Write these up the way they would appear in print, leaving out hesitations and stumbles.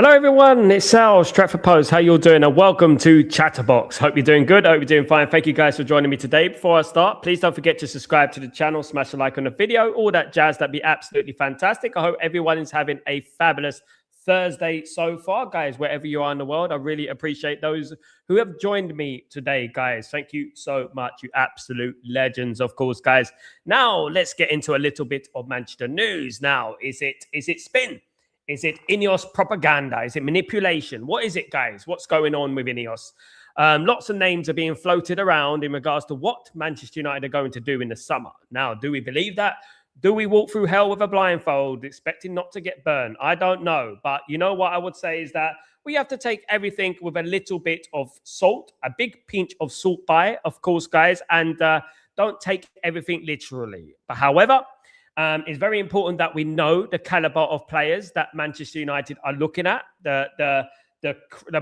Hello everyone, it's Sal, Stretford Post. How you all doing? And welcome to Chatterbox. Hope you're doing good. Hope you're doing fine. Thank you guys for joining me today. Before I start, please don't forget to subscribe to the channel, smash a like on the video, all that jazz. That'd be absolutely fantastic. I hope everyone is having a fabulous Thursday so far, guys, wherever you are in the world. I really appreciate those who have joined me today, guys. Thank you so much, you absolute legends, of course, guys. Now, let's get into a little bit of Manchester news. Now, is it spin? Is it Ineos propaganda? Is it manipulation? What is it, guys? What's going on with Ineos? Lots of names are being floated around in regards to what Manchester United are going to do in the summer. Now, do we believe that? Do we walk through hell with a blindfold, expecting not to get burned? I don't know. But you know what I would say is that we have to take everything with a little bit of salt, a big pinch of salt by it, of course, guys, and don't take everything literally. But however, it's very important that we know the caliber of players that Manchester United are looking at, the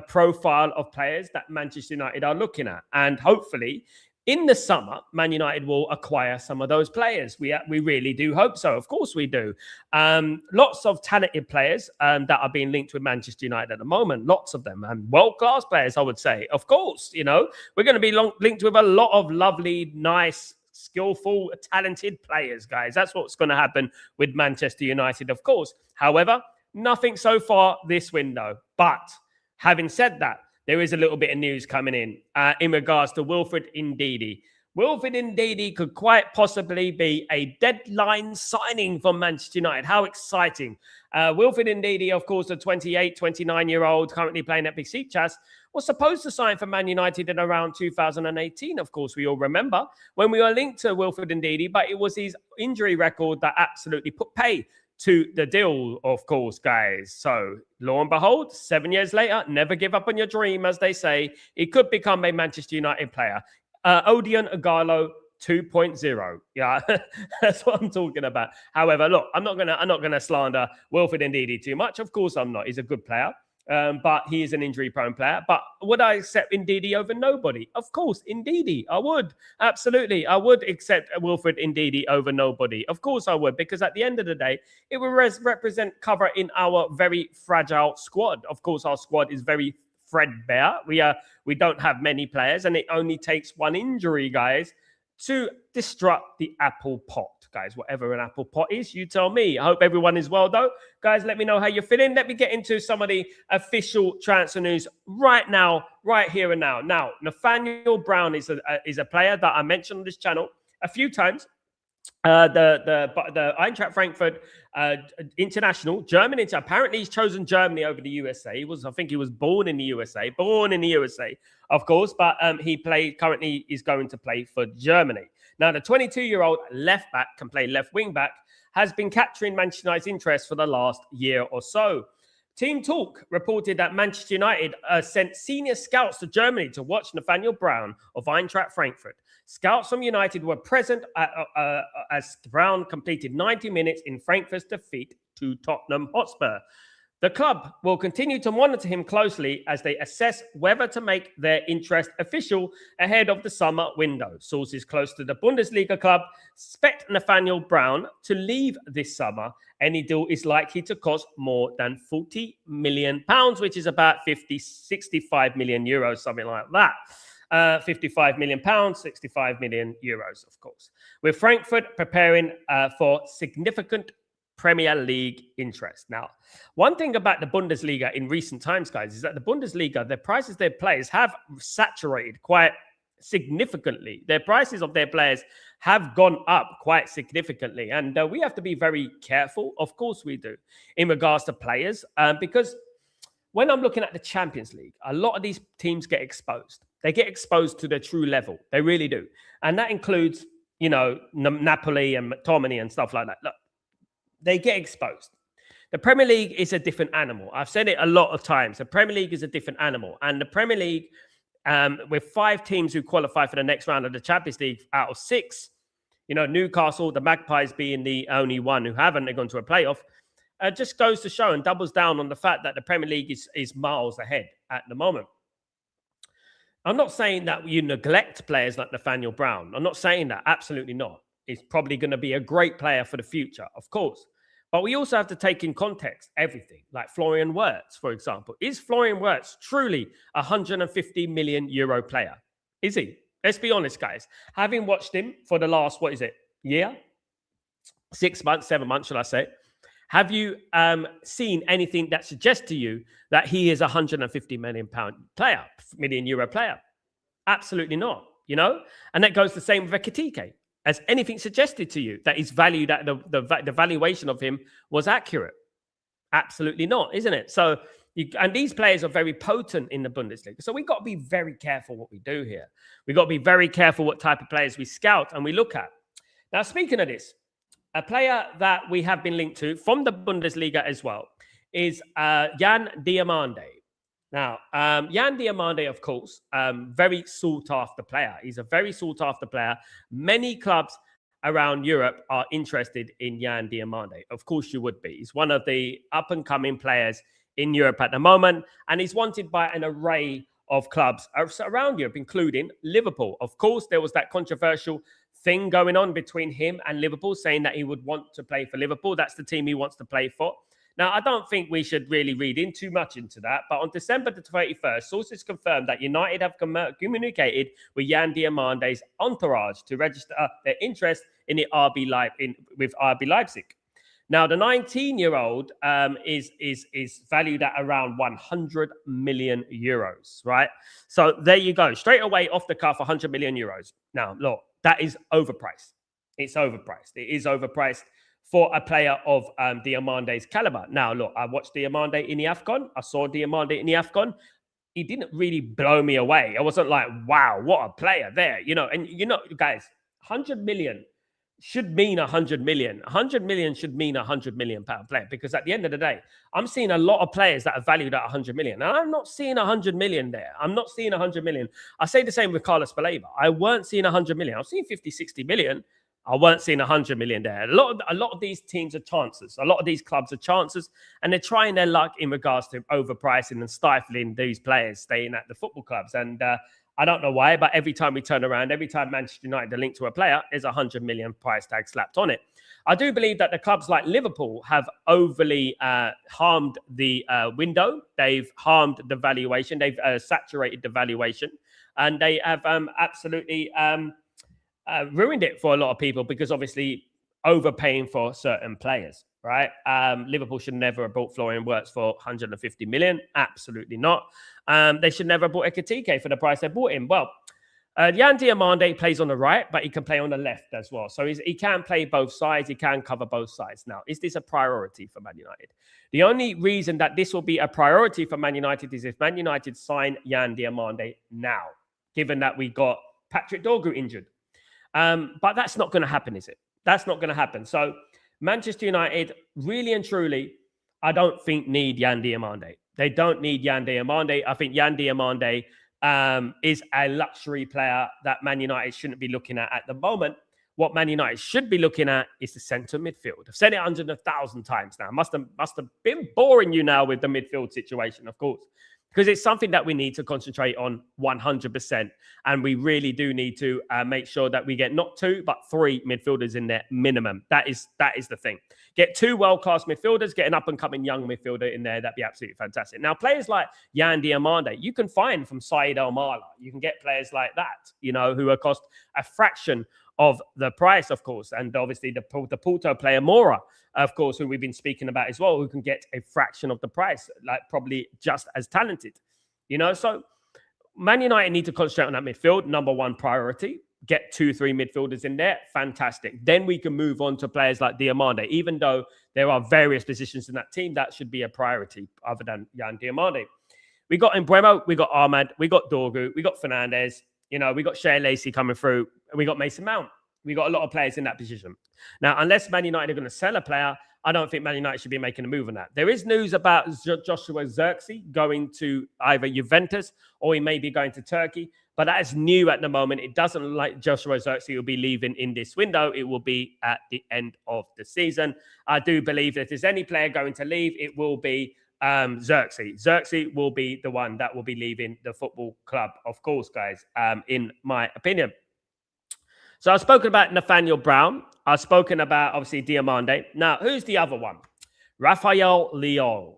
profile of players that Manchester United are looking at. And hopefully, in the summer, Man United will acquire some of those players. We really do hope so. Of course we do. Lots of talented players that are being linked with Manchester United at the moment. Lots of them. And world-class players, I would say. Of course, you know, we're going to be linked with a lot of lovely, nice, skillful, talented players, guys. That's what's going to happen with Manchester United, of course. However, nothing so far this window. But having said that, there is a little bit of news coming in regards to Wilfred Ndidi. Wilfred Ndidi could quite possibly be a deadline signing for Manchester United. How exciting. Wilfred Ndidi, of course, a 28, 29-year-old currently playing at Besiktas, was supposed to sign for Man United in around 2018. Of course, we all remember when we were linked to Wilfred Ndidi, but it was his injury record that absolutely put pay to the deal, of course, guys. So, lo and behold, 7 years later, never give up on your dream, as they say. He could become a Manchester United player. Odion Igalo 2.0. Yeah, that's what I'm talking about. However, look, I'm not gonna slander Wilfred Ndidi too much. Of course, I'm not. He's a good player. But he is an injury-prone player. But would I accept Ndidi over nobody? Of course, Ndidi. I would. Absolutely. I would accept Wilfred Ndidi over nobody. Of course I would, because at the end of the day, it will represent cover in our very fragile squad. Of course, our squad is very threadbare. We don't have many players, and it only takes one injury, guys, to disrupt the apple pot. Guys, whatever an apple pot is, you tell me. I hope everyone is well, though. Guys, let me know how you're feeling. Let me get into some of the official transfer news right now, right here and now. Now, Nathaniel Brown is a player that I mentioned on this channel a few times. The Eintracht Frankfurt international, German. Apparently, he's chosen Germany over the USA. I think he was born in the USA, of course. But currently is going to play for Germany. Now, the 22-year-old left back, can play left wing back, has been capturing Manchester United's interest for the last year or so. Team Talk reported that Manchester United sent senior scouts to Germany to watch Nathaniel Brown of Eintracht Frankfurt. Scouts from United were present as Brown completed 90 minutes in Frankfurt's defeat to Tottenham Hotspur. The club will continue to monitor him closely as they assess whether to make their interest official ahead of the summer window. Sources close to the Bundesliga club expect Nathaniel Brown to leave this summer. Any deal is likely to cost more than £40 million, which is about 65 million euros, something like that. 55 million pounds, 65 million euros, of course. With Frankfurt preparing for significant Premier League interest. Now, one thing about the Bundesliga in recent times, guys, is that the Bundesliga, the prices their players have saturated quite significantly. Their prices of their players have gone up quite significantly. And we have to be very careful. Of course we do, in regards to players, because when I'm looking at the Champions League, a lot of these teams get exposed. They get exposed to their true level. They really do. And that includes, you know, Napoli and McTominay and stuff like that. Look, they get exposed. The Premier League is a different animal. I've said it a lot of times. The Premier League is a different animal. And the Premier League, with 5 teams who qualify for the next round of the Champions League out of 6, you know, Newcastle, the Magpies being the only one who haven't gone to a playoff, just goes to show and doubles down on the fact that the Premier League is miles ahead at the moment. I'm not saying that you neglect players like Nathaniel Brown. I'm not saying that. Absolutely not. He's probably going to be a great player for the future, of course. But we also have to take in context everything, like Florian Wirtz, for example. Is Florian Wirtz truly a 150 million euro player? Is he? Let's be honest, guys. Having watched him for the last, year? 6 months, 7 months, shall I say? Have you seen anything that suggests to you that he is a 150 million euro player? Absolutely not, And that goes the same with Ekitike. Has anything suggested to you that his value, that the valuation of him was accurate? Absolutely not, isn't it? So, and these players are very potent in the Bundesliga. So we've got to be very careful what we do here. We've got to be very careful what type of players we scout and we look at. Now, speaking of this, a player that we have been linked to from the Bundesliga as well is Jan Diamande. Now, Jan Diamande, of course, very sought-after player. He's a very sought-after player. Many clubs around Europe are interested in Jan Diamande. Of course you would be. He's one of the up-and-coming players in Europe at the moment, and he's wanted by an array of clubs around Europe, including Liverpool. Of course, there was that controversial thing going on between him and Liverpool, saying that he would want to play for Liverpool. That's the team he wants to play for. Now, I don't think we should really read in too much into that, but on December the 31st, sources confirmed that United have communicated with Jan Diamande's entourage to register their interest in the with RB Leipzig. Now, the 19-year-old is valued at around 100 million euros, right? So there you go. Straight away off the cuff, 100 million euros. Now, look, that is overpriced. It's overpriced. It is overpriced for a player of Diamande's caliber. Now, look, I watched Diamande in the AFCON. I saw Diamande in the AFCON. He didn't really blow me away. I wasn't like, wow, what a player there. And guys, 100 million should mean 100 million. 100 million should mean 100 million pound player, because at the end of the day, I'm seeing a lot of players that are valued at 100 million. And I'm not seeing 100 million there. I'm not seeing 100 million. I say the same with Carlos Baleba. I weren't seeing 100 million. I'm seeing 50, 60 million. I weren't seeing 100 million there. A lot of these teams are chances. A lot of these clubs are chances, and they're trying their luck in regards to overpricing and stifling these players staying at the football clubs. And I don't know why, but every time we turn around, every time Manchester United are linked to a player, there's 100 million price tag slapped on it. I do believe that the clubs like Liverpool have overly harmed the window. They've harmed the valuation. They've saturated the valuation, and they have absolutely ruined it for a lot of people, because obviously overpaying for certain players, right? Liverpool should never have bought Florian Wirtz for 150 million. Absolutely not. They should never have bought Ekitike for the price they bought him. Well, Jan Diamande plays on the right, but he can play on the left as well. So he can play both sides. He can cover both sides. Now, is this a priority for Man United? The only reason that this will be a priority for Man United is if Man United sign Jan Diamande now, given that we got Patrick Dorgu injured. But that's not going to happen, is it? That's not going to happen. So Manchester United, really and truly, I don't think need Jan Diamande. They don't need Jan Diamande. I think Jan Diamande is a luxury player that Man United shouldn't be looking at the moment. What Man United should be looking at is the centre midfield. I've said it 100,000 times now. Must have been boring you now with the midfield situation, of course, because it's something that we need to concentrate on 100%. And we really do need to make sure that we get not 2, but 3 midfielders in there minimum. That is the thing. Get 2 world-class midfielders, get an up-and-coming young midfielder in there. That'd be absolutely fantastic. Now, players like Jan Diamande, you can find from Said El-Mala. You can get players like that, who are cost a fraction of the price, of course. And obviously the Porto player Mora, of course, who we've been speaking about as well, who can get a fraction of the price, like probably just as talented. So Man United need to concentrate on that midfield, number 1 priority. Get 2, 3 midfielders in there, fantastic. Then we can move on to players like Diamande. Even though there are various positions in that team, that should be a priority other than Jan Diamande. We got Mbeumo, we got Ahmad, we got Dorgu, we got Fernandes, we got Shea Lacey coming through, and we got Mason Mount. We got a lot of players in that position. Now, unless Man United are going to sell a player, I don't think Man United should be making a move on that. There is news about Joshua Zirkzee going to either Juventus or he may be going to Turkey, but that is new at the moment. It doesn't look like Joshua Zirkzee will be leaving in this window. It will be at the end of the season. I do believe that if there's any player going to leave, it will be Zirkzee. Zirkzee will be the one that will be leaving the football club, of course, guys, in my opinion. So I've spoken about Nathaniel Brown. I've spoken about, obviously, Diamande. Now, who's the other one? Rafael Leao,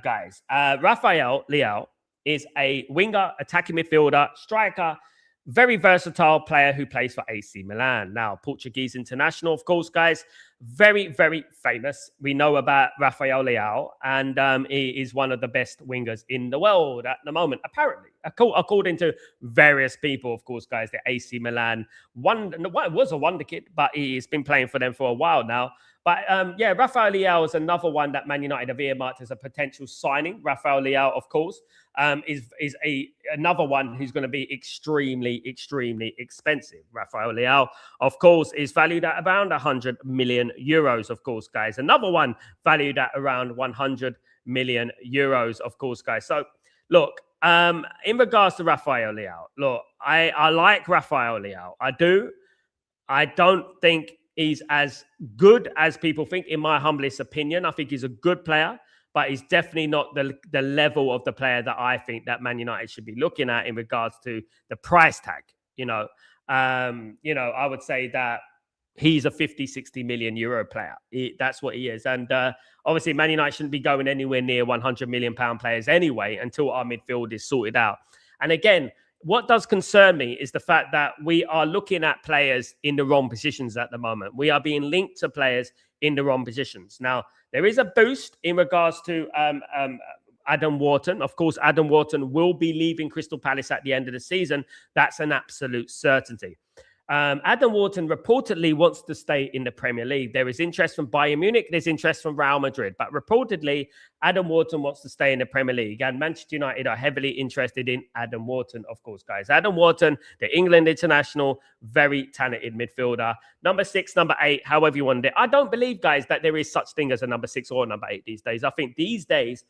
guys. Rafael Leao is a winger, attacking midfielder, striker, very versatile player who plays for AC Milan. Now, Portuguese international, of course, guys. Very, very famous. We know about Rafael Leao, and he is one of the best wingers in the world at the moment, apparently. According to various people, of course, guys, the AC Milan was a wonder kid, but he's been playing for them for a while now. But yeah, Rafael Leao is another one that Man United have earmarked as a potential signing. Rafael Leao, of course, is another one who's going to be extremely, extremely expensive. Rafael Leao, of course, is valued at around 100 million euros, of course, guys. Another one valued at around 100 million euros, of course, guys. So, look, in regards to Rafael Leao, look, I like Rafael Leao. I do. I don't think he's as good as people think, in my humblest opinion. I think he's a good player, but he's definitely not the level of the player that I think that Man United should be looking at in regards to the price tag. I would say that he's a 50, 60 million euro player. That's what he is. And obviously, Man United shouldn't be going anywhere near 100 million pound players anyway until our midfield is sorted out. And again, what does concern me is the fact that we are looking at players in the wrong positions at the moment. We are being linked to players in the wrong positions. Now, there is a boost in regards to Adam Wharton. Of course, Adam Wharton will be leaving Crystal Palace at the end of the season. That's an absolute certainty. Adam Wharton reportedly wants to stay in the Premier League. There is interest from Bayern Munich. There's interest from Real Madrid. But reportedly, Adam Wharton wants to stay in the Premier League. And Manchester United are heavily interested in Adam Wharton, of course, guys. Adam Wharton, the England international, very talented midfielder. Number 6, number 8, however you want it. I don't believe, guys, that there is such thing as a number 6 or a number 8 these days. I think these days,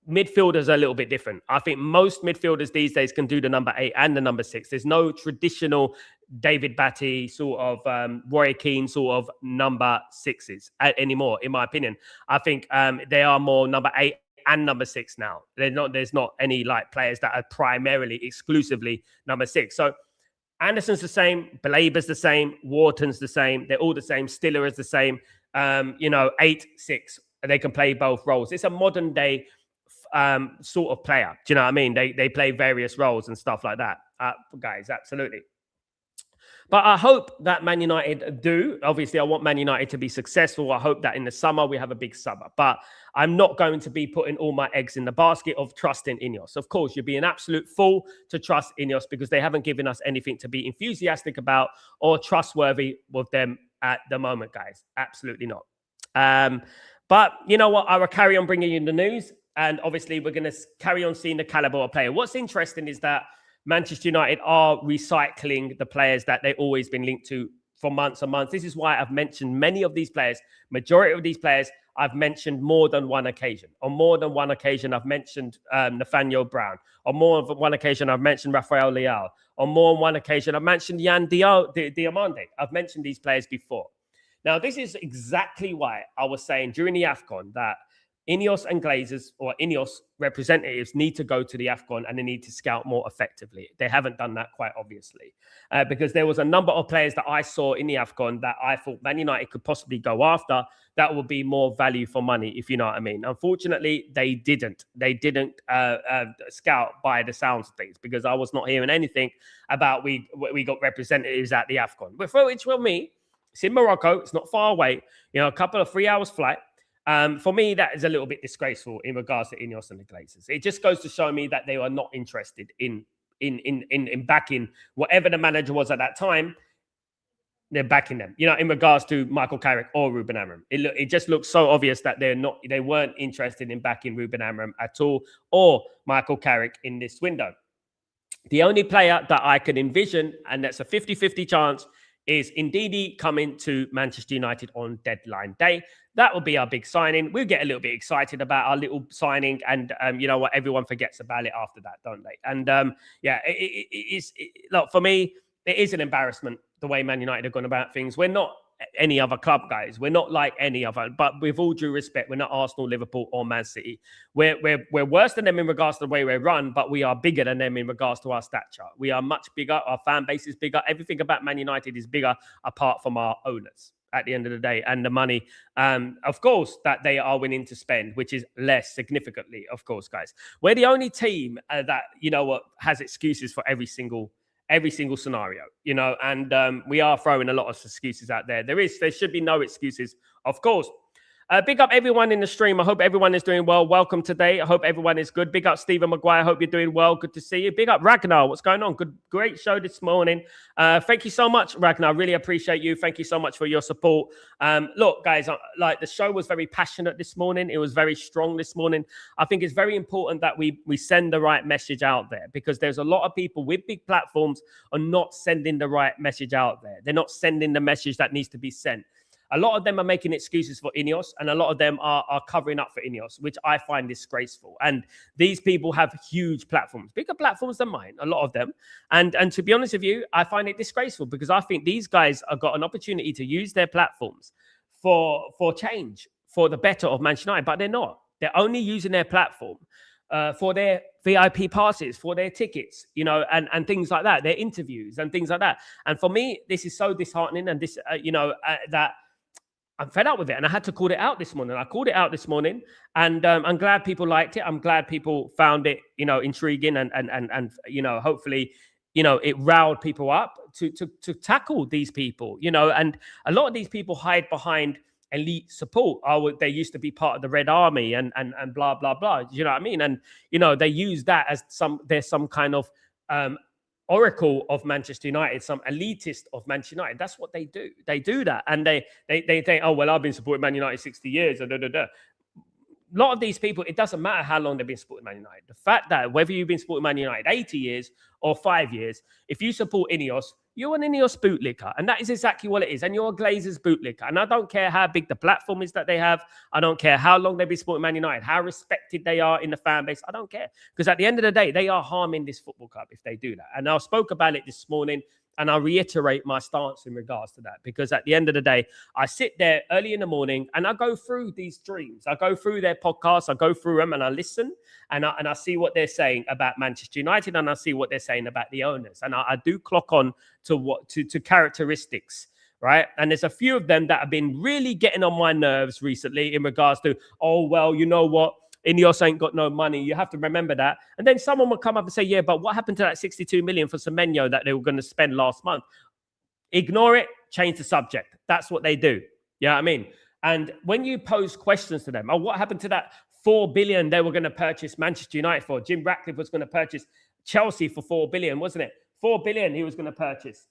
midfielders are a little bit different. I think most midfielders these days can do the number 8 and the number 6. There's no traditional David Batty sort of Roy Keane sort of number 6s anymore, in my opinion. I think they are more number 8 and number 6 now. There's not any like players that are primarily, exclusively number 6. So Anderson's the same, Belaber's the same, Wharton's the same. They're all the same. Stiller is the same. 8, 6. They can play both roles. It's a modern day sort of player. Do you know what I mean? They play various roles and stuff like that. Guys, absolutely. But I hope that Man United do. Obviously, I want Man United to be successful. I hope that in the summer we have a big summer. But I'm not going to be putting all my eggs in the basket of trusting Ineos. Of course, you'd be an absolute fool to trust Ineos because they haven't given us anything to be enthusiastic about or trustworthy with them at the moment, guys. Absolutely not. But you know what? I will carry on bringing you the news. And obviously, we're going to carry on seeing the caliber of player. What's interesting is that Manchester United are recycling the players that they've always been linked to for months and months. This is why I've mentioned many of these players. Majority of these players I've mentioned more than one occasion. On more than one occasion, I've mentioned Nathaniel Brown. On more than one occasion, I've mentioned Rafael Leao. On more than one occasion, I've mentioned Diamande. I've mentioned these players before. Now, this is exactly why I was saying during the AFCON that Ineos and Glazers or Ineos representatives need to go to the AFCON and they need to scout more effectively. They haven't done that quite obviously because there was a number of players that I saw in the AFCON that I thought Man United could possibly go after that would be more value for money, if you know what I mean. Unfortunately, they didn't. They didn't scout by the sounds of things because I was not hearing anything about we got representatives at the AFCON. But for which for me, it's in Morocco. It's not far away. A couple of 3 hours flight. For me, that is a little bit disgraceful in regards to Ineos and the Glazers. It just goes to show me that they are not interested in backing whatever the manager was at that time. They're backing them, in regards to Michael Carrick or Ruben Amorim. It just looks so obvious that they weren't interested in backing Ruben Amorim at all or Michael Carrick in this window. The only player that I could envision, and that's a 50-50 chance, is Ndidi coming to Manchester United on deadline day. That will be our big signing. We'll get a little bit excited about our little signing, and you know what? Everyone forgets about it after that, don't they? And look, for me, it is an embarrassment the way Man United have gone about things. We're not any other club, guys. We're not like any other. But with all due respect, we're not Arsenal, Liverpool, or Man City. We're worse than them in regards to the way we're run, but we are bigger than them in regards to our stature. We are much bigger. Our fan base is bigger. Everything about Man United is bigger, apart from our owners at the end of the day, and the money, of course, that they are willing to spend, which is less significantly, of course, guys. We're the only team that, you know what, has excuses for every single scenario, you know, and we are throwing a lot of excuses out there. There should be no excuses, of course. Big up everyone in the stream. I hope everyone is doing well. Welcome today. I hope everyone is good. Big up Stephen Maguire. I hope you're doing well. Good to see you. Big up Ragnar. What's going on? Great show this morning. Thank you so much, Ragnar. I really appreciate you. Thank you so much for your support. Look, guys, like the show was very passionate this morning. It was very strong this morning. I think it's very important that we send the right message out there, because there's a lot of people with big platforms are not sending the right message out there. They're not sending the message that needs to be sent. A lot of them are making excuses for Ineos, and a lot of them are covering up for Ineos, which I find disgraceful. And these people have huge platforms, bigger platforms than mine, a lot of them. And to be honest with you, I find it disgraceful, because I think these guys have got an opportunity to use their platforms for change, for the better of Manchester United, but they're not. They're only using their platform for their VIP passes, for their tickets, you know, and things like that, their interviews and things like that. And for me, this is so disheartening, and this, that I'm fed up with it, and I had to call it out this morning. I called it out this morning, and I'm glad people liked it. I'm glad people found it, you know, intriguing, and you know, hopefully, you know, it riled people up to tackle these people, you know. And a lot of these people hide behind elite support. They used to be part of the Red Army and blah blah blah. You know what I mean? And you know, they use that as there's some kind of oracle of Manchester United, some elitist of Manchester United. That's what they do. They do that, and they think, oh well, I've been supporting Man United 60 years. A lot of these people, it doesn't matter how long they've been supporting Man United. The fact that whether you've been supporting Man United 80 years or 5 years, if you support Ineos, you're an Ineos bootlicker, and that is exactly what it is. And you're a Glazers bootlicker. And I don't care how big the platform is that they have. I don't care how long they've been supporting Man United, how respected they are in the fan base. I don't care, because at the end of the day, they are harming this football club if they do that. And I spoke about it this morning, and I reiterate my stance in regards to that, because at the end of the day, I sit there early in the morning and I go through these streams. I go through their podcasts. I go through them and I listen, and I see what they're saying about Manchester United, and I see what they're saying about the owners. And I do clock on to characteristics, right? And there's a few of them that have been really getting on my nerves recently in regards to, oh, well, you know what? Ineos ain't got no money. You have to remember that. And then someone will come up and say, yeah, but what happened to that 62 million for Semenyo that they were going to spend last month? Ignore it, change the subject. That's what they do. You know what I mean? And when you pose questions to them, oh, what happened to that 4 billion they were going to purchase Manchester United for? Jim Ratcliffe was going to purchase Chelsea for 4 billion, wasn't it? 4 billion he was going to purchase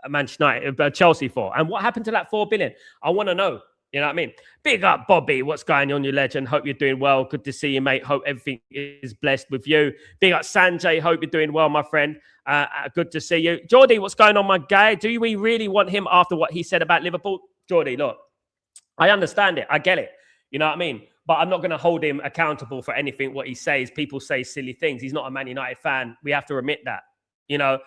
Manchester United, Chelsea for. And what happened to that 4 billion? I want to know. You know what I mean? Big up, Bobby. What's going on, you legend? Hope you're doing well. Good to see you, mate. Hope everything is blessed with you. Big up, Sanjay. Hope you're doing well, my friend. Good to see you. Geordie, what's going on, my guy? Do we really want him after what he said about Liverpool? Geordie, look, I understand it. I get it. You know what I mean? But I'm not going to hold him accountable for anything what he says. People say silly things. He's not a Man United fan. We have to admit that, you know.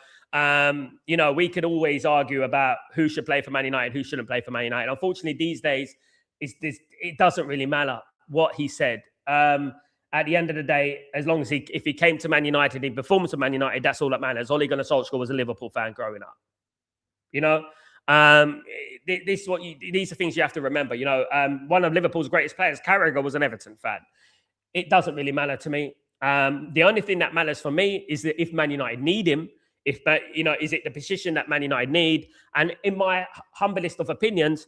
We could always argue about who should play for Man United, who shouldn't play for Man United. Unfortunately, these days, it doesn't really matter what he said. At the end of the day, as long as if he came to Man United, the performance of Man United, that's all that matters. Ole Gunnar Solskjaer was a Liverpool fan growing up. You know, these are things you have to remember. You know, one of Liverpool's greatest players, Carragher, was an Everton fan. It doesn't really matter to me. The only thing that matters for me is that if Man United need him, is it the position that Man United need? And in my humblest of opinions,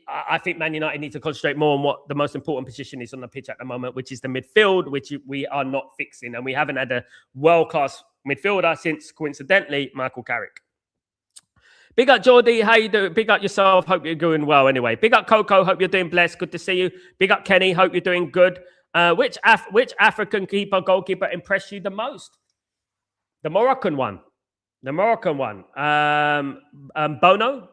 I think Man United need to concentrate more on what the most important position is on the pitch at the moment, which is the midfield, which we are not fixing. And we haven't had a world-class midfielder since, coincidentally, Michael Carrick. Big up, Geordie. How you doing? Big up yourself. Hope you're doing well anyway. Big up, Coco. Hope you're doing blessed. Good to see you. Big up, Kenny. Hope you're doing good. Which African goalkeeper impressed you the most? The Moroccan one. The Moroccan one. Bono.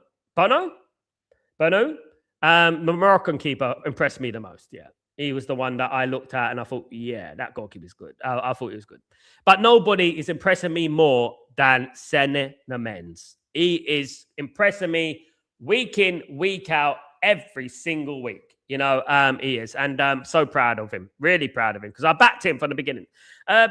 The Moroccan keeper impressed me the most. Yeah. He was the one that I looked at and I thought, yeah, that goalkeeper's good. I thought he was good. But nobody is impressing me more than Sene Namens. He is impressing me week in, week out, every single week. He is. And I'm so proud of him. Really proud of him because I backed him from the beginning.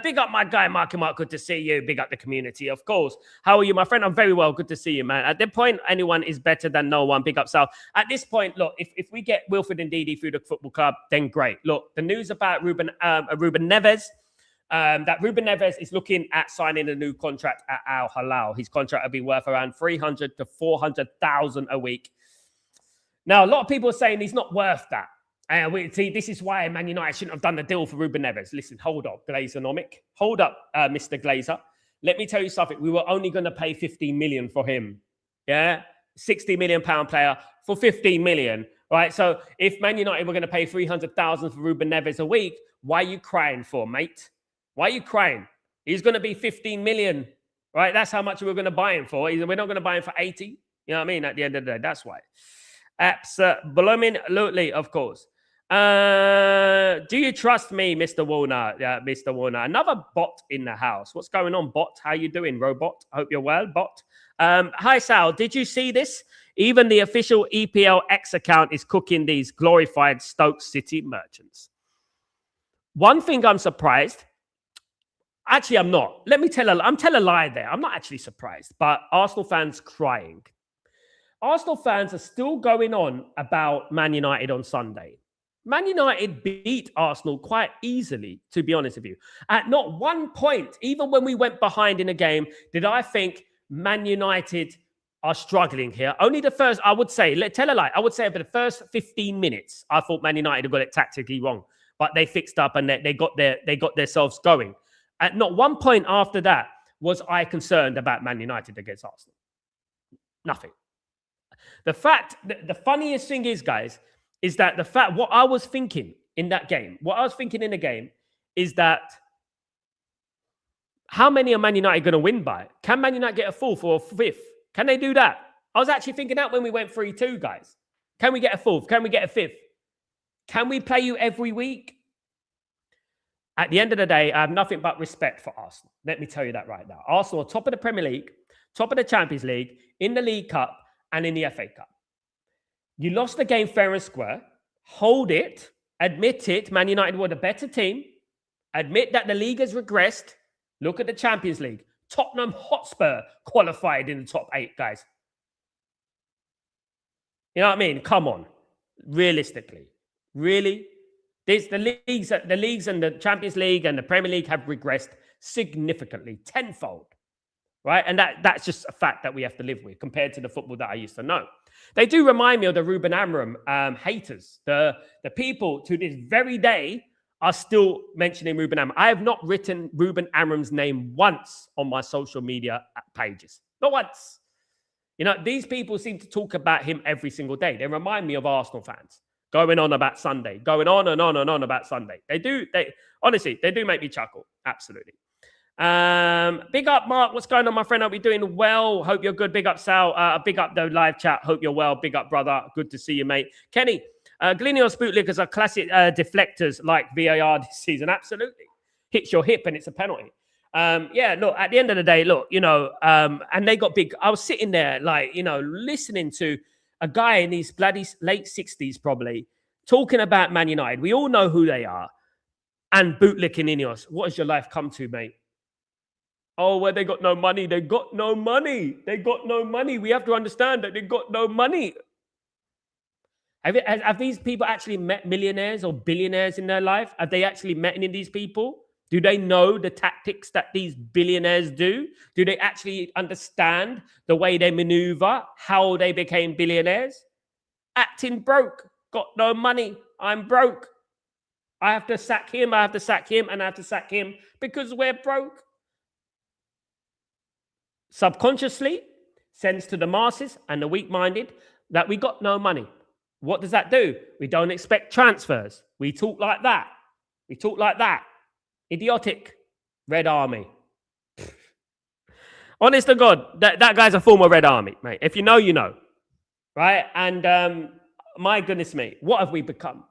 Big up my guy, Marky Mark. Good to see you. Big up the community, of course. How are you, my friend? I'm very well. Good to see you, man. At this point, anyone is better than no one. Big up, Sal. At this point, look, if we get Wilfred and Ndidi through the football club, then great. Look, the news about Ruben Neves, that Ruben Neves is looking at signing a new contract at Al Hilal. His contract will be worth around 300 to 400,000 a week. Now, a lot of people are saying he's not worth that. See, this is why Man United shouldn't have done the deal for Ruben Neves. Listen, hold up, Glazer-nomic. Hold up, Mr. Glazer. Let me tell you something. We were only going to pay 15 million for him. Yeah? 60 million pound player for 15 million. Right? So if Man United were going to pay 300,000 for Ruben Neves a week, why are you crying for, mate? Why are you crying? He's going to be 15 million. Right? That's how much we were going to buy him for. We're not going to buy him for 80. You know what I mean? At the end of the day, that's why. Absolutely, of course. Do you trust me, Mr. Warner? Yeah, Mr. Warner. Another bot in the house. What's going on, bot? How you doing, robot? Hope you're well, bot. Hi, Sal. Did you see this? Even the official EPL X account is cooking these glorified Stoke City merchants. One thing I'm surprised. Actually, I'm not. I'm telling a lie there. I'm not actually surprised. But Arsenal fans crying. Arsenal fans are still going on about Man United on Sunday. Man United beat Arsenal quite easily, to be honest with you. At not one point, even when we went behind in a game, did I think Man United are struggling here. Only the first, I would say, tell a lie, I would say for the first 15 minutes, I thought Man United had got it tactically wrong. But they fixed up and they got themselves going. At not one point after that was I concerned about Man United against Arsenal. Nothing. The funniest thing is, guys, is that what I was thinking in that game, is that how many are Man United going to win by? Can Man United get a fourth or a fifth? Can they do that? I was actually thinking that when we went 3-2, guys. Can we get a fourth? Can we get a fifth? Can we play you every week? At the end of the day, I have nothing but respect for Arsenal. Let me tell you that right now. Arsenal are top of the Premier League, top of the Champions League, in the League Cup, and in the FA Cup. You lost the game fair and square. Hold it. Admit it. Man United were the better team. Admit that the league has regressed. Look at the Champions League. Tottenham Hotspur qualified in the top 8, guys. You know what I mean? Come on. Realistically. Really? The leagues and the Champions League and the Premier League have regressed significantly, tenfold. Right? And that's just a fact that we have to live with compared to the football that I used to know. They do remind me of the Ruben Amorim haters. The people to this very day are still mentioning Ruben Amorim. I have not written Ruben Amorim's name once on my social media pages. Not once. You know, these people seem to talk about him every single day. They remind me of Arsenal fans going on about Sunday, going on and on and on about Sunday. Honestly, they do make me chuckle. Absolutely. Big up, Mark. What's going on, my friend? Hope you're doing well. Hope you're good. Big up, Sal. Big up the live chat. Hope you're well. Big up, brother. Good to see you, mate. Kenny, Glinios bootlickers are classic deflectors like VAR this season. Absolutely. Hits your hip and it's a penalty. Look, at the end of the day, look, and they got big. I was sitting there, listening to a guy in his bloody late 60s, probably, talking about Man United. We all know who they are. And bootlicking Ineos. What has your life come to, mate? Oh, well, they got no money. They got no money. They got no money. We have to understand that they got no money. Have these people actually met millionaires or billionaires in their life? Have they actually met any of these people? Do they know the tactics that these billionaires do? Do they actually understand the way they maneuver, how they became billionaires? Acting broke. Got no money. I'm broke. I have to sack him. I have to sack him. And I have to sack him because we're broke. Subconsciously sends to the masses and the weak-minded that we got no money. What does that do? We don't expect transfers. We talk like that. We talk like that. Idiotic. Red Army. Honest to God, that guy's a former Red Army, mate. If you know, you know. Right? And my goodness me, what have we become?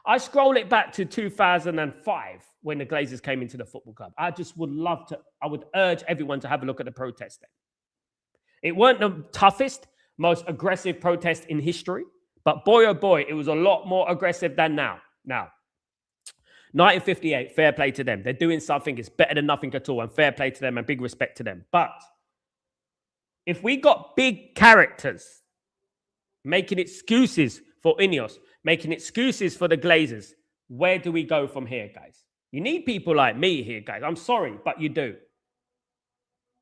I scroll it back to 2005 when the Glazers came into the football club. I would urge everyone to have a look at the protest then. It weren't the toughest, most aggressive protest in history. But boy, oh boy, it was a lot more aggressive than now. Now, 1958, fair play to them. They're doing something. It's better than nothing at all. And fair play to them and big respect to them. But if we got big characters making excuses for Ineos, making excuses for the Glazers, where do we go from here, guys? You need people like me here, guys. I'm sorry, but you do.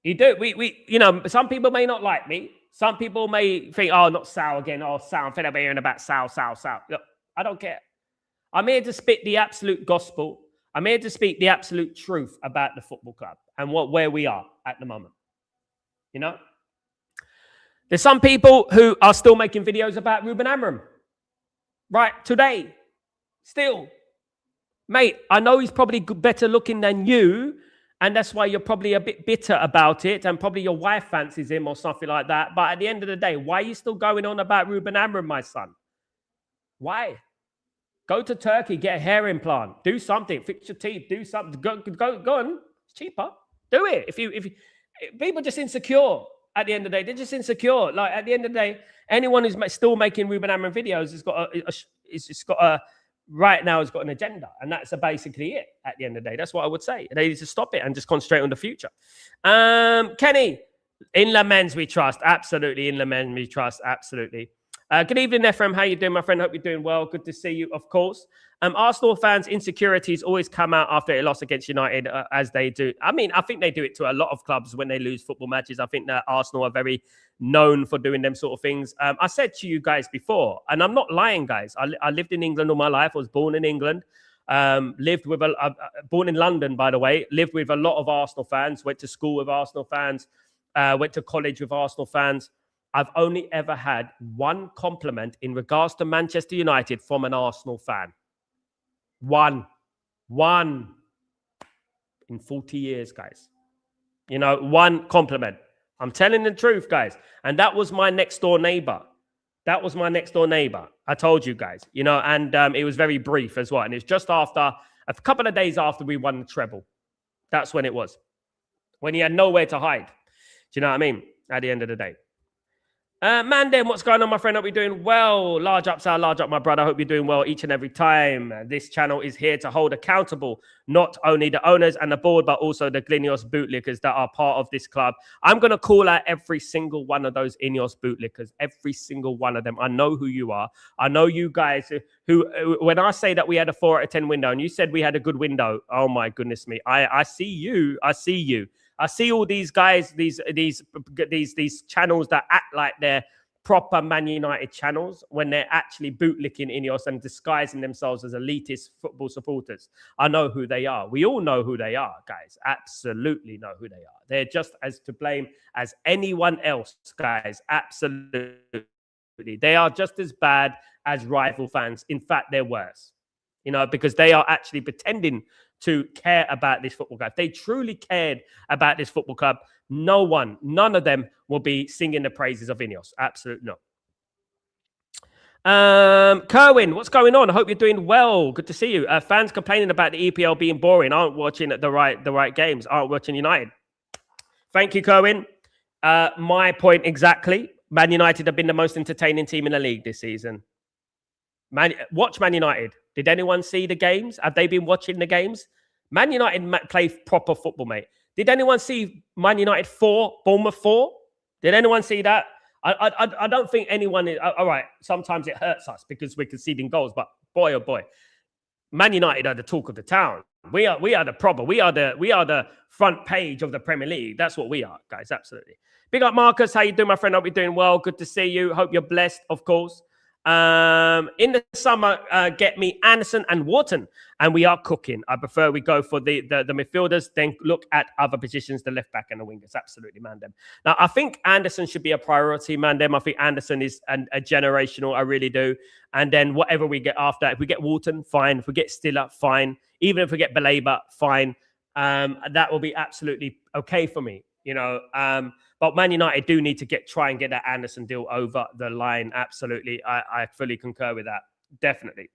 You do. We you know, some people may not like me. Some people may think, oh, not Sal again. Oh, Sal, I'm fed up hearing about Sal. Look, I don't care. I'm here to spit the absolute gospel. I'm here to speak the absolute truth about the football club and where we are at the moment. You know? There's some people who are still making videos about Ruben Amorim. Right, today. Still. Mate, I know he's probably better looking than you, and that's why you're probably a bit bitter about it, and probably your wife fancies him or something like that. But at the end of the day, why are you still going on about Ruben Amorim, my son? Why? Go to Turkey, get a hair implant, do something, fix your teeth, do something. Go on. It's cheaper. Do it. If people are just insecure at the end of the day, they're just insecure. Like at the end of the day, anyone who's still making Ruben Amorim videos has got right now has got an agenda, and that's basically it. At the end of the day, that's what I would say. They need to stop it and just concentrate on the future. Kenny, in Le Mans we trust, absolutely. In Le Mans we trust, absolutely. Good evening, Ephraim. How you doing, my friend? Hope you're doing well. Good to see you, of course. Arsenal fans' insecurities always come out after a loss against United, as they do. I mean, I think they do it to a lot of clubs when they lose football matches. I think that Arsenal are very known for doing them sort of things. I said to you guys before, and I'm not lying, guys. I lived in England all my life. I was born in England. Lived with born in London, by the way. Lived with a lot of Arsenal fans. Went to school with Arsenal fans. Went to college with Arsenal fans. I've only ever had one compliment in regards to Manchester United from an Arsenal fan. One in 40 years, guys. You know, one compliment. I'm telling the truth, guys. And that was my next door neighbor. I told you guys, you know, and it was very brief as well. And it's just after, a couple of days after we won the treble. That's when it was. When he had nowhere to hide. Do you know what I mean? At the end of the day. Mandem, what's going on, my friend? Hope you're doing well. Large up, Sal. Large up, my brother. Hope you're doing well each and every time. This channel is here to hold accountable not only the owners and the board, but also the Ineos bootlickers that are part of this club. I'm going to call out every single one of those Ineos bootlickers, every single one of them. I know who you are. I know you guys who when I say that we had a 4 out of 10 window and you said we had a good window, oh my goodness me. I see you. I see you. I see all these guys, these channels that act like they're proper Man United channels when they're actually bootlicking Ineos and disguising themselves as elitist football supporters. I know who they are. We all know who they are, guys. Absolutely know who they are. They're just as to blame as anyone else, guys. Absolutely. They are just as bad as rival fans. In fact, they're worse. You know, because they are actually pretending to care about this football club. If they truly cared about this football club, none of them will be singing the praises of Ineos. Absolutely not. Kerwin, what's going on? I hope you're doing well. Good to see you. Fans complaining about the EPL being boring, aren't watching the right games, aren't watching United. Thank you, Kerwin. My point exactly. Man United have been the most entertaining team in the league this season. Watch Man United. Did anyone see the games? Have they been watching the games? Man United play proper football, mate. Did anyone see Man United 4, Bournemouth 4? Did anyone see that? I don't think anyone is. All right, sometimes it hurts us because we're conceding goals, but boy, oh boy. Man United are the talk of the town. We are the proper. We are the front page of the Premier League. That's what we are, guys. Absolutely. Big up, Marcus. How you doing, my friend? Hope you're doing well. Good to see you. Hope you're blessed, of course. In the summer, get me Anderson and Wharton, and we are cooking. I prefer we go for the midfielders, then look at other positions, the left back and the wingers. Absolutely, Mandem. Now, I think Anderson should be a priority, Mandem. I think Anderson is a generational. I really do. And then whatever we get after, if we get Wharton, fine. If we get Stiller, fine. Even if we get Belabor, fine. That will be absolutely okay for me. You know, but Man United do need to try and get that Anderson deal over the line. Absolutely. I fully concur with that. Definitely.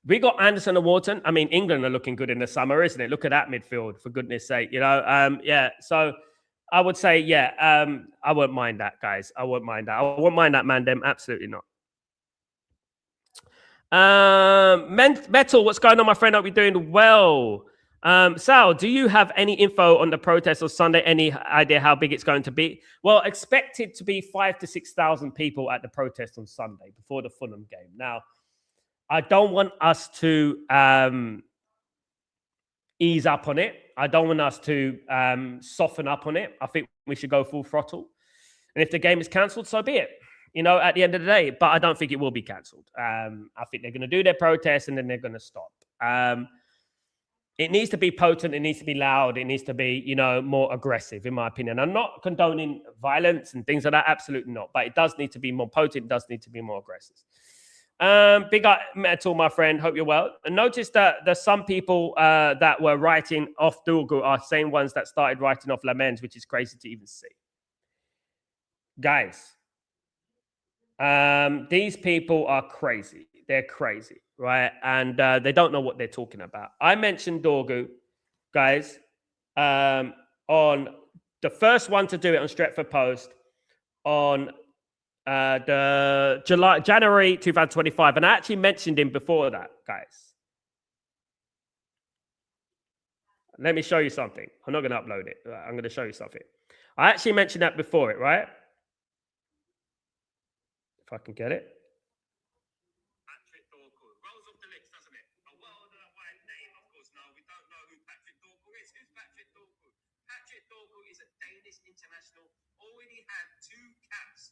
We got Anderson and Wharton. I mean, England are looking good in the summer, isn't it? Look at that midfield, for goodness sake. You know, yeah. So I would say, yeah, I wouldn't mind that, guys. I wouldn't mind that. I wouldn't mind that, Mandem. Absolutely not. Metal, what's going on, my friend? Hope you're doing well. Sal, do you have any info on the protest on Sunday? Any idea how big it's going to be? Well, expected to be 5,000 to 6,000 people at the protest on Sunday before the Fulham game. Now, I don't want us to ease up on it. I don't want us to soften up on it. I think we should go full throttle. And if the game is cancelled, so be it. You know, at the end of the day, but I don't think it will be cancelled. I think they're going to do their protest and then they're going to stop. It needs to be potent. It needs to be loud. It needs to be, you know, more aggressive, in my opinion. I'm not condoning violence and things like that. Absolutely not. But it does need to be more potent. It does need to be more aggressive. Big up, Metal, my friend. Hope you're well. And notice that there's some people that were writing off Dougu are the same ones that started writing off Lamens, which is crazy to even see. Guys, these people are crazy. They're crazy, right? And they don't know what they're talking about. I mentioned Dougu, guys, on the first one to do it on Stretford Post on January 2025. And I actually mentioned him before that, guys. Let me show you something. I'm not going to upload it. I'm going to show you something. I actually mentioned that before it, right? If I can get it. Patrick Dorku. Rolls off the lips, doesn't it? A worldwide name, of course. No, we don't know who Patrick Dorku is. Who's Patrick Dorku? Patrick Dorku is a Danish international. Already had two caps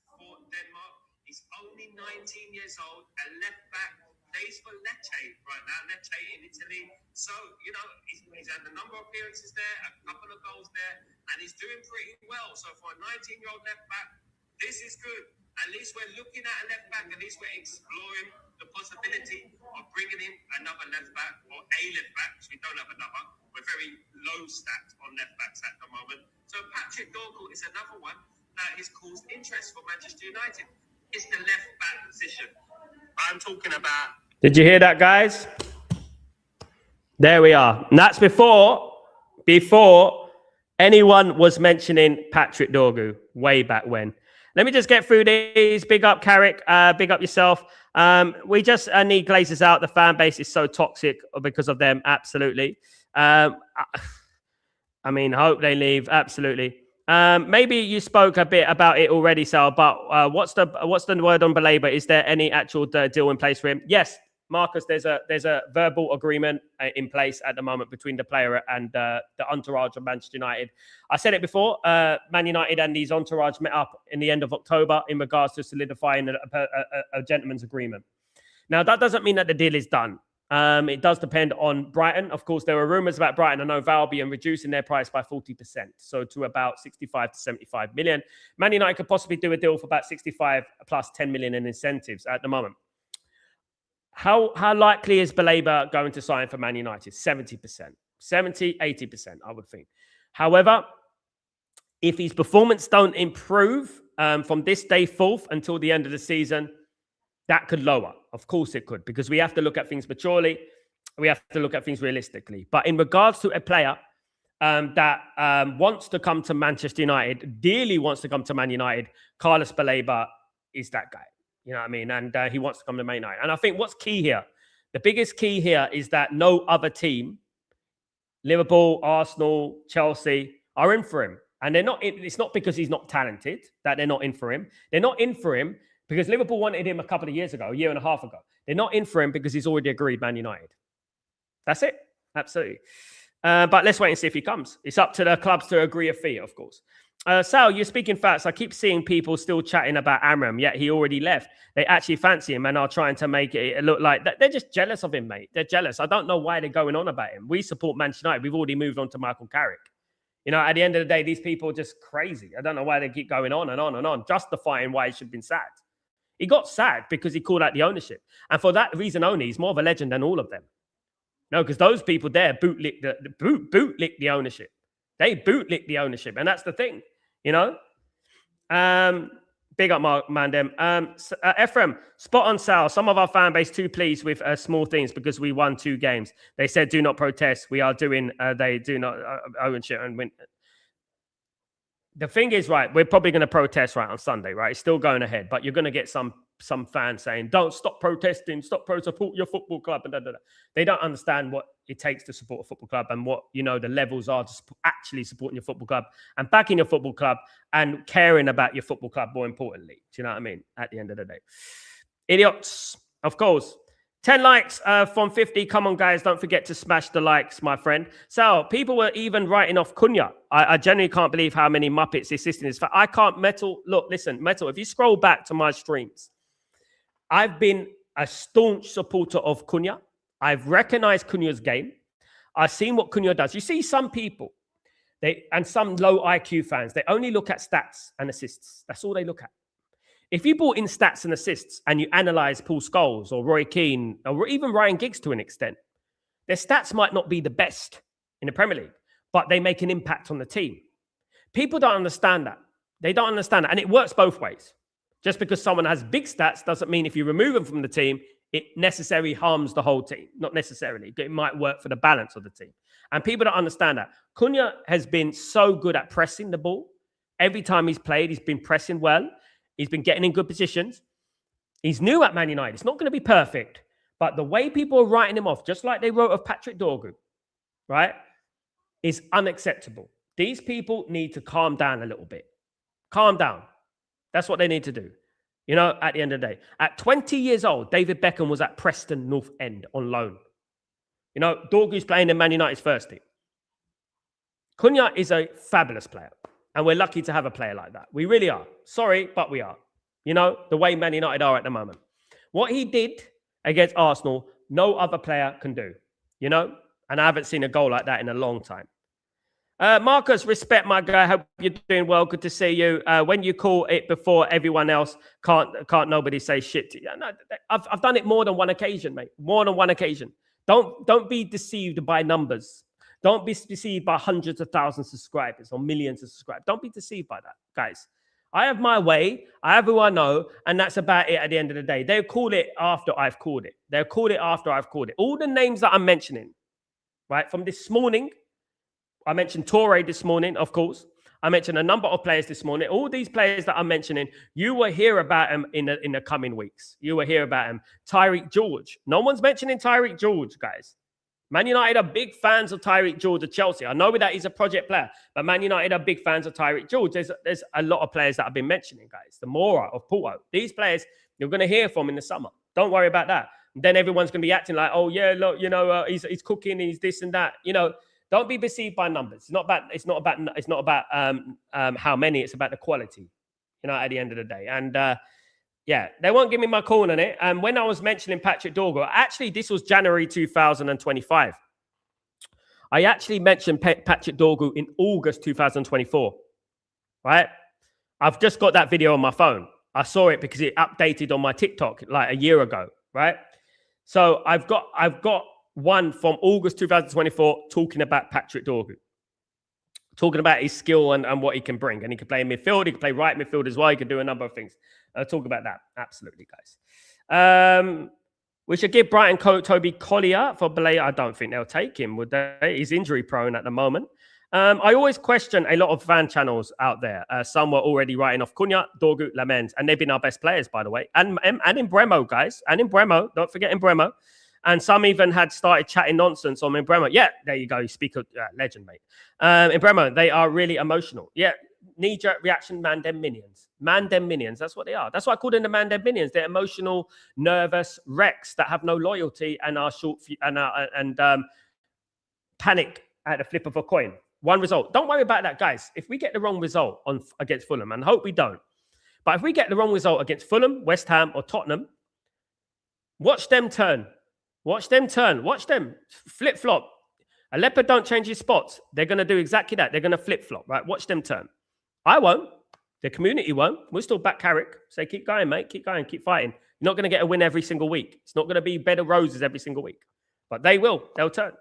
for Denmark. He's only 19 years old, a left back. Plays for Lecce right now, Lecce in Italy. So, you know, he's had a number of appearances there, a couple of goals there, and he's doing pretty well. So for a 19-year-old left back, this is good. At least we're looking at a left back. At least we're exploring the possibility of bringing in another left back or a left back, because we don't have another. We're very low stacked on left backs at the moment. So Patrick Dorku is another one that has caused interest for Manchester United. It's the left back position. I'm talking about. Did you hear that, guys? There we are. And that's before anyone was mentioning Patrick Dorgu way back when. Let me just get through these. Big up, Carrick. Big up yourself. We just need Glazers out. The fan base is so toxic because of them. Absolutely. I mean, I hope they leave. Absolutely. Maybe you spoke a bit about it already, Sal, but what's the word on Belabor? Is there any actual deal in place for him? Yes, Marcus, there's a verbal agreement in place at the moment between the player and the entourage of Manchester United. I said it before, Man United and these entourage met up in the end of October in regards to solidifying a gentleman's agreement. Now, that doesn't mean that the deal is done. It does depend on Brighton. Of course, there were rumours about Brighton. I know Valby and reducing their price by 40%, so to about 65 to 75 million. Man United could possibly do a deal for about 65 plus 10 million in incentives at the moment. How likely is Belabor going to sign for Man United? 70%, 70, 80%, I would think. However, if his performance don't improve from this day forth until the end of the season, that could lower. Of course it could, because we have to look at things maturely. We have to look at things realistically. But in regards to a player that wants to come to Manchester United, dearly wants to come to Man United, Carlos Belabor is that guy. You know what I mean? And he wants to come to Man United. And I think what's key here, the biggest key here is that no other team, Liverpool, Arsenal, Chelsea, are in for him. And they're not. It's not because he's not talented that they're not in for him. They're not in for him because Liverpool wanted him a couple of years ago, a year and a half ago. They're not in for him because he's already agreed Man United. That's it. Absolutely. But let's wait and see if he comes. It's up to the clubs to agree a fee, of course. Sal, you're speaking facts. I keep seeing people still chatting about Amram, yet he already left. They actually fancy him and are trying to make it look like they're just jealous of him, mate. They're jealous. I don't know why they're going on about him. We support Manchester United. We've already moved on to Michael Carrick. You know, at the end of the day, these people are just crazy. I don't know why they keep going on and on and on, justifying why he should have been sacked. He got sacked because he called out the ownership. And for that reason only, he's more of a legend than all of them. No, because those people there bootlicked the ownership. They bootlicked the ownership. And that's the thing, you know? Big up, Mandem. Ephraim, spot on, Sal. Some of our fan base too pleased with small things because we won 2 games. They said, do not protest. We are doing, they do not ownership and win. the thing is, right, we're probably going to protest right on Sunday, right? It's still going ahead, but you're going to get some fans saying, don't stop protesting, support your football club. And They don't understand what it takes to support a football club and what, you know, the levels are to actually supporting your football club and backing your football club and caring about your football club more importantly. Do you know what I mean? At the end of the day. Idiots, of course. 10 likes from 50. Come on, guys. Don't forget to smash the likes, my friend. So people were even writing off Cunha. I genuinely can't believe how many Muppets assisting this. I can't, Metal. Look, listen, Metal, if you scroll back to my streams, I've been a staunch supporter of Cunha. I've recognized Cunha's game. I've seen what Cunha does. You see some people, and some low IQ fans, they only look at stats and assists. That's all they look at. If you brought in stats and assists and you analyze Paul Scholes or Roy Keane or even Ryan Giggs to an extent, their stats might not be the best in the Premier League, but they make an impact on the team. People don't understand that. They don't understand that. And it works both ways. Just because someone has big stats doesn't mean if you remove them from the team, it necessarily harms the whole team. Not necessarily. It might work for the balance of the team. And people don't understand that. Cunha has been so good at pressing the ball. Every time he's played, he's been pressing well. He's been getting in good positions. He's new at Man United. It's not going to be perfect. But the way people are writing him off, just like they wrote of Patrick Dorgu, right, is unacceptable. These people need to calm down a little bit. Calm down. That's what they need to do. You know, at the end of the day. At 20 years old, David Beckham was at Preston North End on loan. You know, Dorgu's playing in Man United's first team. Cunha is a fabulous player. And we're lucky to have a player like that. We really are. Sorry, but we are. You know, the way Man United are at the moment. What he did against Arsenal, no other player can do. You know? And I haven't seen a goal like that in a long time. Marcus, respect, my guy. Hope you're doing well. Good to see you. When you call it before everyone else, can't nobody say shit to you. No, I've done it more than one occasion, mate. More than one occasion. Don't be deceived by numbers. Don't be deceived by hundreds of thousands of subscribers or millions of subscribers. Don't be deceived by that, guys. I have my way. I have who I know, and that's about it at the end of the day. They'll call it after I've called it. They'll call it after I've called it. All the names that I'm mentioning, right, from this morning, I mentioned Torre this morning, of course. I mentioned a number of players this morning. All these players that I'm mentioning, you will hear about them in the coming weeks. You will hear about them. Tyreek George. No one's mentioning Tyreek George, guys. Man United are big fans of Tyreek George of Chelsea. I know that he's a project player, but Man United are big fans of Tyreek George. There's a lot of players that I've been mentioning, guys. The Mora of Porto. These players you're going to hear from in the summer. Don't worry about that. And then everyone's going to be acting like, oh, yeah, look, you know, he's cooking, he's this and that. You know, don't be deceived by numbers. It's not about how many. It's about the quality, you know, at the end of the day. And yeah, they won't give me my call on it. And when I was mentioning Patrick Dorgu, actually, this was January 2025. I actually mentioned Patrick Dorgu in August 2024, right? I've just got that video on my phone. I saw it because it updated on my TikTok like a year ago, right? So I've got one from August 2024 talking about Patrick Dorgu, talking about his skill and what he can bring. And he can play in midfield. He can play right midfield as well. He can do a number of things. I'll talk about that. Absolutely, guys. We should give Brighton Toby Collier for Belay. I don't think they'll take him, would they? He's injury prone at the moment. I always question a lot of fan channels out there. Some were already writing off Cunha, Dorgu, Lamens, and they've been our best players, by the way. And in Bremo, guys. And in Bremo. Don't forget in Bremo. And some even had started chatting nonsense on Bremo. Yeah, there you go. You speak of legend, mate. In Bremo, they are really emotional. Yeah, knee-jerk reaction, man, them minions. Man, them minions. That's what they are. That's why I call them the man, them minions. They're emotional, nervous wrecks that have no loyalty and are short and panic at the flip of a coin. One result. Don't worry about that, guys. If we get the wrong result against Fulham, and I hope we don't, but if we get the wrong result against Fulham, West Ham, or Tottenham, watch them turn. Watch them turn. Watch them flip-flop. A leopard don't change his spots. They're going to do exactly that. They're going to flip-flop, right? Watch them turn. I won't. The community won't. We'll still back Carrick. Say, keep going, mate. Keep going. Keep fighting. You're not going to get a win every single week. It's not going to be bed of roses every single week. But they will. They'll turn.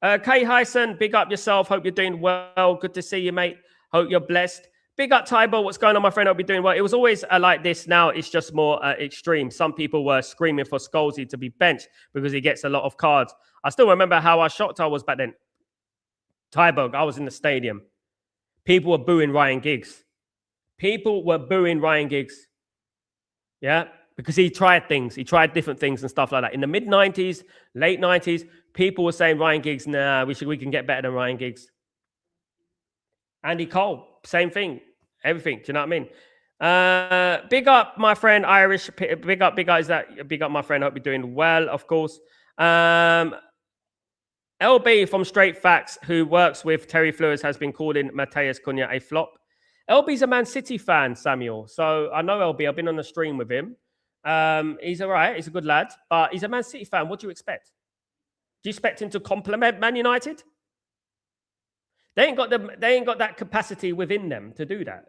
Kay Hyson, big up yourself. Hope you're doing well. Good to see you, mate. Hope you're blessed. Big up, Tybo. What's going on, my friend? Hope you're doing well. It was always like this. Now it's just more extreme. Some people were screaming for Scholesy to be benched because he gets a lot of cards. I still remember how shocked I was back then. Tybo, I was in the stadium. people were booing Ryan Giggs. People were booing Ryan Giggs. Yeah, because he tried things. He tried different things and stuff like that. In the mid-90s, late 90s, people were saying Ryan Giggs, nah, we can get better than Ryan Giggs. Andy Cole, same thing. Everything. Do you know what I mean? Big up my friend Irish. Big up my friend. Hope you're doing well, of course. LB from Straight Facts, who works with Terry Flores, has been calling Matheus Cunha a flop. LB's a Man City fan, Samuel. So I know LB. I've been on the stream with him. He's all right. He's a good lad, but he's a Man City fan. What do you expect? Do you expect him to compliment Man United? They ain't got that capacity within them to do that.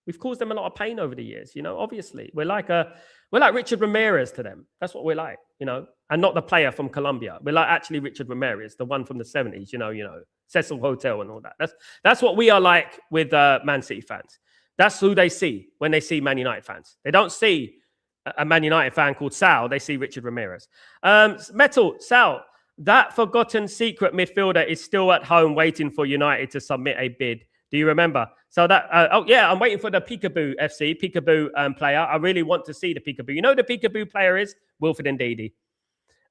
We've caused them a lot of pain over the years, you know. Obviously, we're like Richard Ramirez to them. That's what we're like, you know, and not the player from Colombia. We're like actually Richard Ramirez, the one from the 70s, you know, Cecil Hotel and all that. That's what we are like with Man City fans. That's who they see when they see Man United fans. They don't see a Man United fan called Sal. They see Richard Ramirez. Metal Sal. That forgotten secret midfielder is still at home waiting for United to submit a bid. Do you remember? So that, I'm waiting for the Peekaboo FC, Peekaboo player. I really want to see the Peekaboo. You know the Peekaboo player is? Wilfred Ndidi.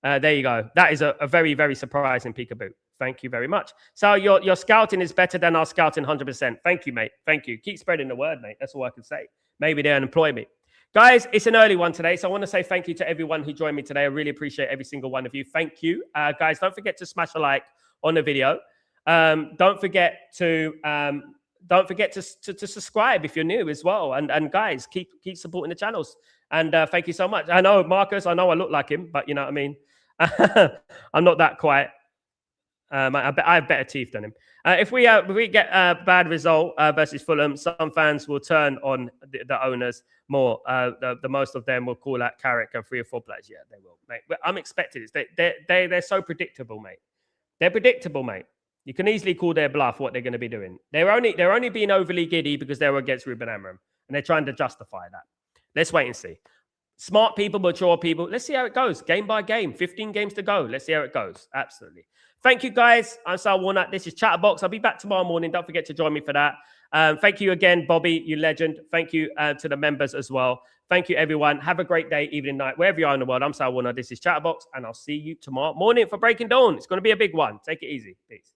There you go. That is a very, very surprising Peekaboo. Thank you very much. So your scouting is better than our scouting 100%. Thank you, mate. Thank you. Keep spreading the word, mate. That's all I can say. Maybe they'll employ me. Guys, it's an early one today, so I want to say thank you to everyone who joined me today. I really appreciate every single one of you. Thank you. Guys, don't forget to smash a like on the video. Don't forget to subscribe if you're new as well. And guys, keep supporting the channels. And thank you so much. I know, Marcus, I know I look like him, but you know what I mean? I'm not that quiet. I have better teeth than him. If we get a bad result versus Fulham, some fans will turn on the owners more. The most of them will call out Carrick and 3 or 4 players. Yeah, they will, mate. I'm expecting this. They're so predictable, mate. They're predictable, mate. You can easily call their bluff what they're going to be doing. They're only being overly giddy because they were against Ruben Amorim, and they're trying to justify that. Let's wait and see. Smart people, mature people. Let's see how it goes. Game by game. 15 games to go. Let's see how it goes. Absolutely. Thank you, guys. I'm Sal Warner. This is Chatterbox. I'll be back tomorrow morning. Don't forget to join me for that. Thank you again, Bobby, you legend. Thank you to the members as well. Thank you, everyone. Have a great day, evening, night, wherever you are in the world. I'm Sal Warner. This is Chatterbox, and I'll see you tomorrow morning for Breaking Dawn. It's going to be a big one. Take it easy. Peace.